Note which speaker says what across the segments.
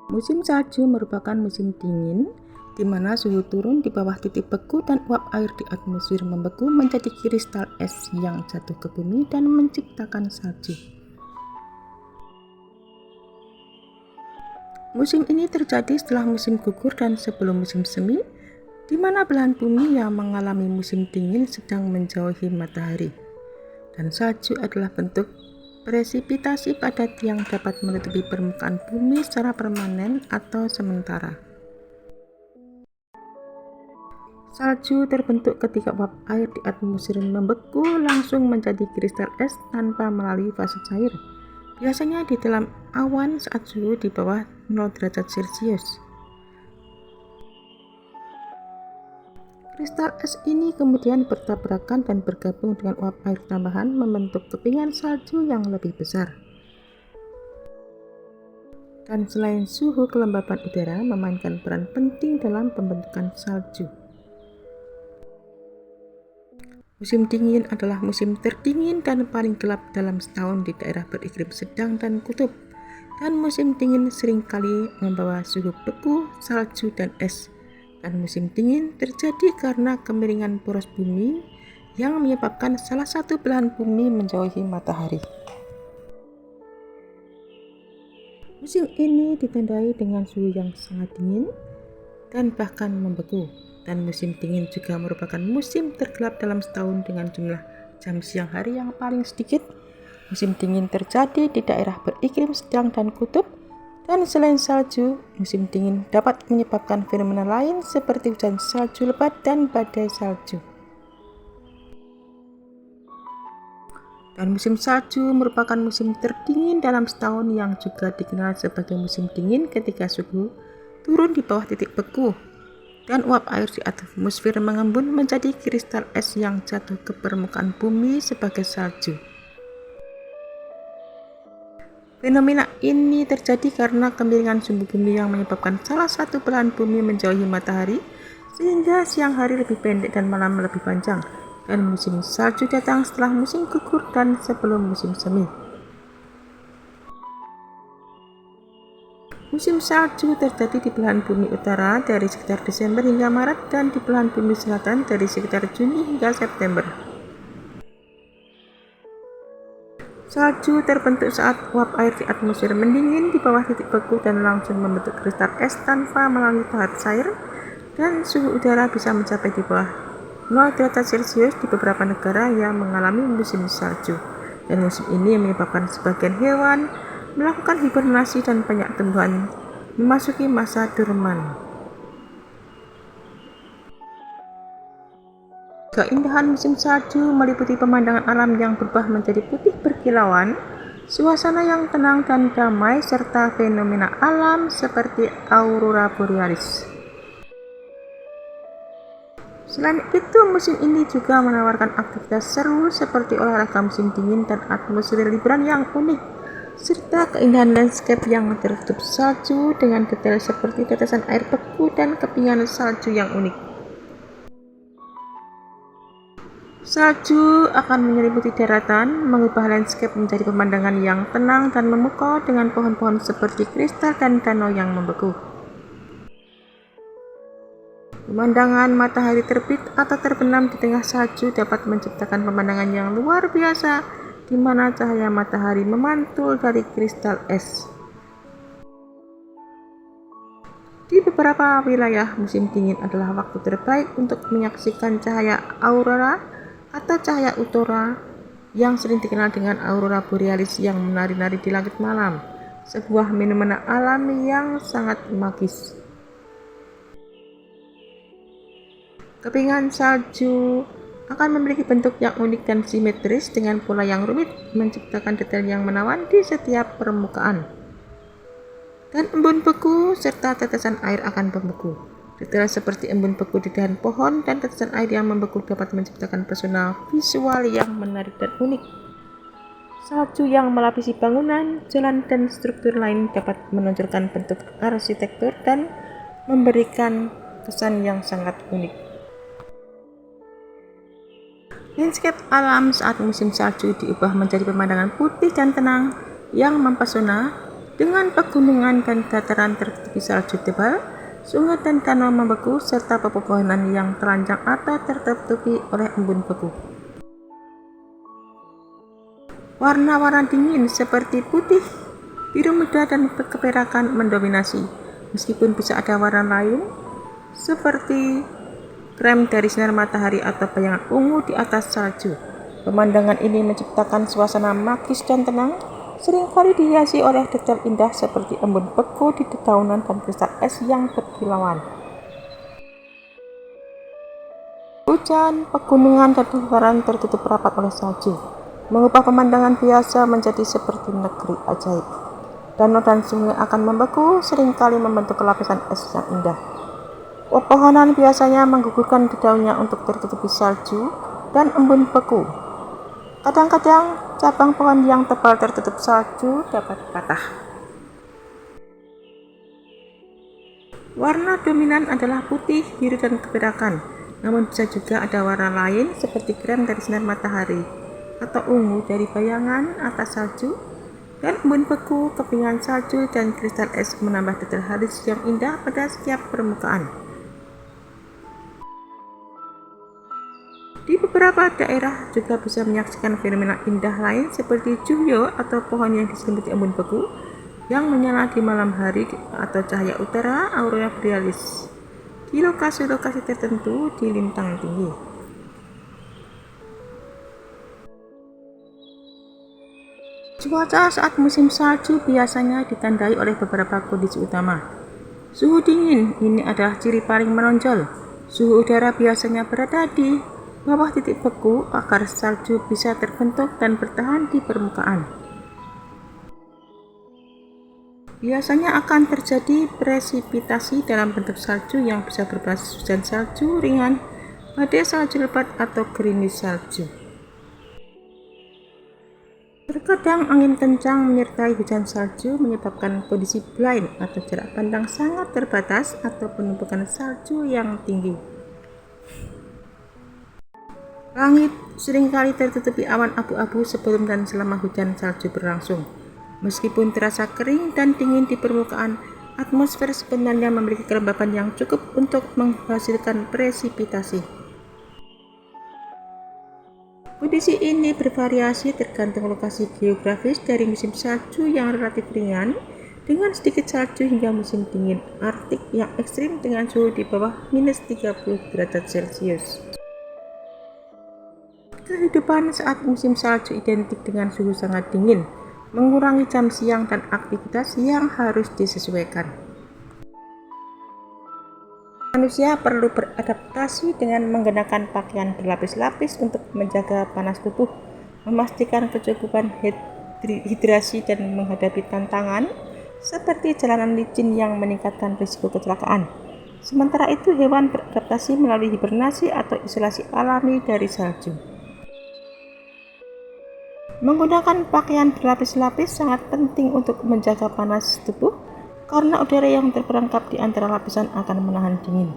Speaker 1: Musim salju merupakan musim dingin di mana suhu turun di bawah titik beku dan uap air di atmosfer membeku menjadi kristal es yang jatuh ke bumi dan menciptakan salju. Musim ini terjadi setelah musim gugur dan sebelum musim semi, di mana belahan bumi yang mengalami musim dingin sedang menjauhi matahari. Dan salju adalah bentuk presipitasi padat yang dapat menutupi permukaan bumi secara permanen atau sementara. Salju terbentuk ketika uap air di atmosfer membeku langsung menjadi kristal es tanpa melalui fase cair, biasanya di dalam awan saat suhu di bawah 0 derajat Celcius. Kristal es ini kemudian bertabrakan dan bergabung dengan uap air tambahan membentuk kepingan salju yang lebih besar. Dan selain suhu, kelembapan udara memainkan peran penting dalam pembentukan salju. Musim dingin adalah musim terdingin dan paling gelap dalam setahun di daerah beriklim sedang dan kutub. Dan musim dingin seringkali membawa suhu beku, salju, dan es. Dan musim dingin terjadi karena kemiringan poros bumi yang menyebabkan salah satu belahan bumi menjauhi matahari. Musim ini ditandai dengan suhu yang sangat dingin dan bahkan membeku. Dan musim dingin juga merupakan musim tergelap dalam setahun dengan jumlah jam siang hari yang paling sedikit. Musim dingin terjadi di daerah beriklim sedang dan kutub. Dan selain salju, musim dingin dapat menyebabkan fenomena lain seperti hujan salju lebat dan badai salju. Dan musim salju merupakan musim terdingin dalam setahun yang juga dikenal sebagai musim dingin ketika suhu turun di bawah titik beku dan uap air di atmosfer mengembun menjadi kristal es yang jatuh ke permukaan bumi sebagai salju. Fenomena ini terjadi karena kemiringan sumbu bumi yang menyebabkan salah satu belahan bumi menjauhi matahari, sehingga siang hari lebih pendek dan malam lebih panjang. Dan musim salju datang setelah musim gugur dan sebelum musim semi. Musim salju terjadi di belahan bumi utara dari sekitar Desember hingga Maret dan di belahan bumi selatan dari sekitar Juni hingga September. Salju terbentuk saat uap air di atmosfer mendingin di bawah titik beku dan langsung membentuk kristal es tanpa melalui tahap cair, dan suhu udara bisa mencapai di bawah 0 derajat Celcius di beberapa negara yang mengalami musim salju. Dan musim ini menyebabkan sebagian hewan melakukan hibernasi dan banyak tumbuhan memasuki masa dorman. Keindahan musim salju meliputi pemandangan alam yang berubah menjadi putih berkilauan, suasana yang tenang dan damai, serta fenomena alam seperti aurora borealis. Selain itu, musim ini juga menawarkan aktivitas seru seperti olahraga musim dingin dan atmosfer liburan yang unik, serta keindahan landscape yang tertutup salju dengan detail seperti tetesan air beku dan kepingan salju yang unik. Salju akan menyelimuti daratan, mengubah landscape menjadi pemandangan yang tenang dan memukau dengan pohon-pohon seperti kristal dan danau yang membeku. Pemandangan matahari terbit atau terbenam di tengah salju dapat menciptakan pemandangan yang luar biasa, di mana cahaya matahari memantul dari kristal es. Di beberapa wilayah, musim dingin adalah waktu terbaik untuk menyaksikan cahaya aurora atau cahaya aurora yang sering dikenal dengan aurora borealis yang menari-nari di langit malam, sebuah fenomena alami yang sangat magis. Kepingan salju akan memiliki bentuk yang unik dan simetris dengan pola yang rumit, menciptakan detail yang menawan di setiap permukaan. Dan embun beku serta tetesan air akan membeku. Detail seperti embun beku di dahan pohon dan tetesan air yang membeku dapat menciptakan pesona visual yang menarik dan unik. Salju yang melapisi bangunan, jalan, dan struktur lain dapat menonjolkan bentuk arsitektur dan memberikan kesan yang sangat unik. Landscape alam saat musim salju diubah menjadi pemandangan putih dan tenang yang mempesona, Dengan pegunungan dan dataran tertutupi salju tebal, sungai dan danau membeku, serta pepohonan yang telanjang atau tertutupi oleh embun beku. Warna-warna dingin seperti putih, biru muda, dan keperakan mendominasi, meskipun bisa ada warna lain seperti krem dari sinar matahari atau bayangan ungu di atas salju. Pemandangan ini menciptakan suasana magis dan tenang, seringkali dihiasi oleh detail indah seperti embun beku di dedaunan dan kristal es yang berkilauan. Hujan, pegunungan, dan dataran tertutup rapat oleh salju mengubah pemandangan biasa menjadi seperti negeri ajaib. Danau dan sungai akan membeku, seringkali membentuk lapisan es yang indah. Pepohonan biasanya menggugurkan daunnya untuk tertutupi salju dan embun beku. Kadang-kadang cabang pohon yang tebal tertutup salju dapat patah. Warna dominan adalah putih, biru, dan keperakan, namun bisa juga ada warna lain seperti krem dari sinar matahari atau ungu dari bayangan atas salju, dan embun beku, kepingan salju, dan kristal es menambah detail halus yang indah pada setiap permukaan. Di beberapa daerah juga bisa menyaksikan fenomena indah lain seperti juhyo atau pohon yang diselimuti embun beku yang menyala di malam hari atau cahaya utara aurora borealis di lokasi-lokasi tertentu di lintang tinggi. Cuaca saat musim salju biasanya ditandai oleh beberapa kondisi utama. Suhu dingin, ini adalah ciri paling menonjol. Suhu udara biasanya berada di bawah titik beku agar salju bisa terbentuk dan bertahan di permukaan. Biasanya akan terjadi presipitasi dalam bentuk salju yang bisa berbasis hujan salju ringan, badai salju lebat, atau gerimis salju. Terkadang angin kencang menyertai hujan salju menyebabkan kondisi blind atau jarak pandang sangat terbatas atau penumpukan salju yang tinggi. Langit seringkali tertutupi awan abu-abu sebelum dan selama hujan salju berlangsung. Meskipun terasa kering dan dingin di permukaan, atmosfer sebenarnya memiliki kelembapan yang cukup untuk menghasilkan presipitasi. Kondisi ini bervariasi tergantung lokasi geografis, dari musim salju yang relatif ringan dengan sedikit salju hingga musim dingin Arktik yang ekstrim dengan suhu di bawah minus 30 derajat Celcius. Kehidupan saat musim salju identik dengan suhu sangat dingin, mengurangi jam siang dan aktivitas yang harus disesuaikan. Manusia perlu beradaptasi dengan menggunakan pakaian berlapis-lapis untuk menjaga panas tubuh, memastikan kecukupan hidrasi, dan menghadapi tantangan seperti jalanan licin yang meningkatkan risiko kecelakaan. Sementara itu, hewan beradaptasi melalui hibernasi atau isolasi alami dari salju. Menggunakan pakaian berlapis-lapis sangat penting untuk menjaga panas tubuh, karena udara yang terperangkap di antara lapisan akan menahan dingin.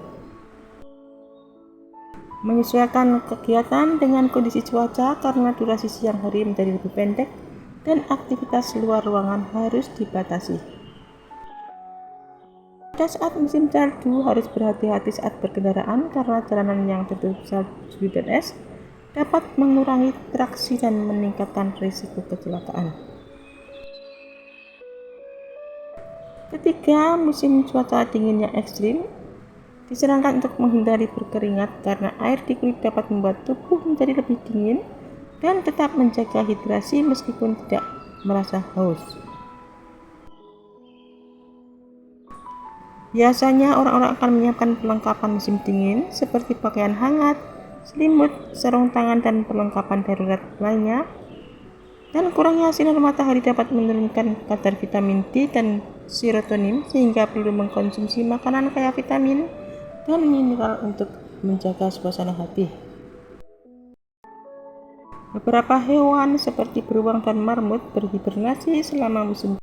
Speaker 1: Menyesuaikan kegiatan dengan kondisi cuaca karena durasi siang hari menjadi lebih pendek dan aktivitas luar ruangan harus dibatasi. Pada saat musim salju harus berhati-hati saat berkendaraan karena jalanan yang tertutup salju dan es dapat mengurangi traksi dan meningkatkan risiko kecelakaan. Ketiga, musim cuaca dingin yang ekstrim disarankan untuk menghindari berkeringat karena air di kulit dapat membuat tubuh menjadi lebih dingin dan tetap menjaga hidrasi meskipun tidak merasa haus. Biasanya orang-orang akan menyiapkan perlengkapan musim dingin seperti pakaian hangat, selimut, sarung tangan, dan perlengkapan darurat lainnya. Dan kurangnya sinar matahari dapat menurunkan kadar vitamin D dan serotonin sehingga perlu mengkonsumsi makanan kaya vitamin dan mineral untuk menjaga suasana hati. Beberapa hewan seperti beruang dan marmut berhibernasi selama musim